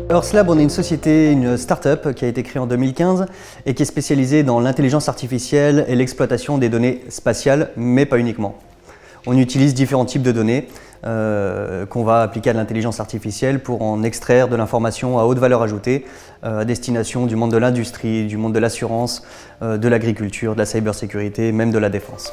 Earthlab, on est une société, une start-up qui a été créée en 2015 et qui est spécialisée dans l'intelligence artificielle et l'exploitation des données spatiales, mais pas uniquement. On utilise différents types de données qu'on va appliquer à l'intelligence artificielle pour en extraire de l'information à haute valeur ajoutée à destination du monde de l'industrie, du monde de l'assurance, de l'agriculture, de la cybersécurité, même de la défense.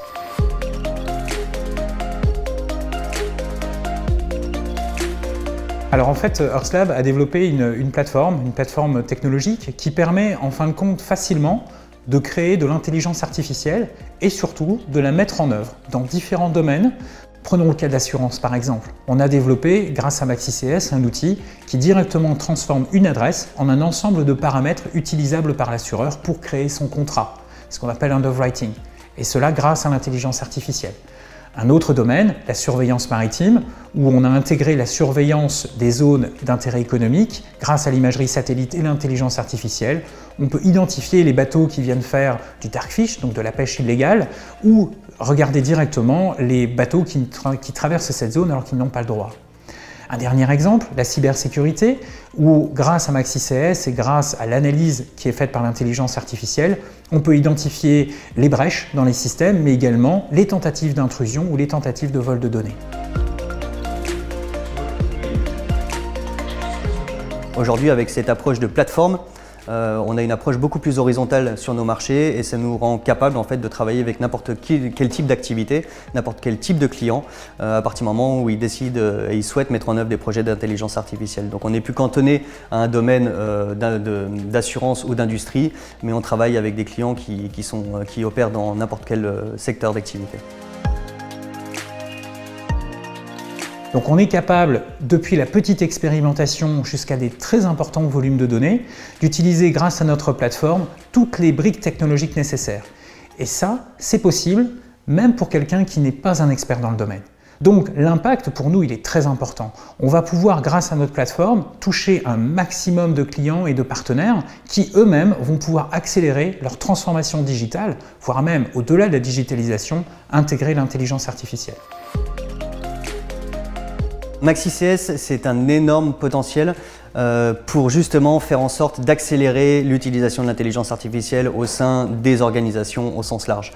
Alors en fait, Earthlab a développé une plateforme technologique qui permet en fin de compte facilement de créer de l'intelligence artificielle et surtout de la mettre en œuvre dans différents domaines. Prenons le cas de l'assurance par exemple. On a développé, grâce à MaxiCS, un outil qui directement transforme une adresse en un ensemble de paramètres utilisables par l'assureur pour créer son contrat, ce qu'on appelle underwriting, et cela grâce à l'intelligence artificielle. Un autre domaine, la surveillance maritime, où on a intégré la surveillance des zones d'intérêt économique grâce à l'imagerie satellite et l'intelligence artificielle. On peut identifier les bateaux qui viennent faire du dark fish, donc de la pêche illégale, ou regarder directement les bateaux qui traversent cette zone alors qu'ils n'ont pas le droit. Un dernier exemple, la cybersécurité, où grâce à MaxiCS et grâce à l'analyse qui est faite par l'intelligence artificielle, on peut identifier les brèches dans les systèmes, mais également les tentatives d'intrusion ou les tentatives de vol de données. Aujourd'hui, avec cette approche de plateforme, on a une approche beaucoup plus horizontale sur nos marchés et ça nous rend capable en fait, de travailler avec n'importe quel type d'activité, n'importe quel type de client à partir du moment où ils décident et ils souhaitent mettre en œuvre des projets d'intelligence artificielle. Donc on n'est plus cantonné à un domaine d'assurance ou d'industrie, mais on travaille avec des clients qui opèrent dans n'importe quel secteur d'activité. Donc on est capable, depuis la petite expérimentation jusqu'à des très importants volumes de données, d'utiliser grâce à notre plateforme toutes les briques technologiques nécessaires. Et ça, c'est possible même pour quelqu'un qui n'est pas un expert dans le domaine. Donc l'impact pour nous, il est très important. On va pouvoir, grâce à notre plateforme, toucher un maximum de clients et de partenaires qui eux-mêmes vont pouvoir accélérer leur transformation digitale, voire même au-delà de la digitalisation, intégrer l'intelligence artificielle. MaxiCS, c'est un énorme potentiel pour justement faire en sorte d'accélérer l'utilisation de l'intelligence artificielle au sein des organisations au sens large.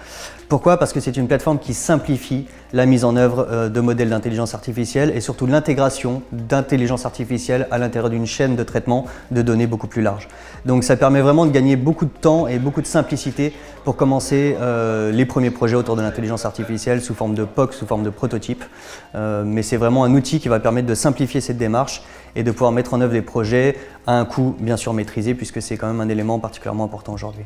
Pourquoi? Parce que c'est une plateforme qui simplifie la mise en œuvre de modèles d'intelligence artificielle et surtout l'intégration d'intelligence artificielle à l'intérieur d'une chaîne de traitement de données beaucoup plus large. Donc ça permet vraiment de gagner beaucoup de temps et beaucoup de simplicité pour commencer les premiers projets autour de l'intelligence artificielle sous forme de POC, sous forme de prototype. Mais c'est vraiment un outil qui va permettre de simplifier cette démarche et de pouvoir mettre en œuvre des projets à un coût bien sûr maîtrisé puisque c'est quand même un élément particulièrement important aujourd'hui.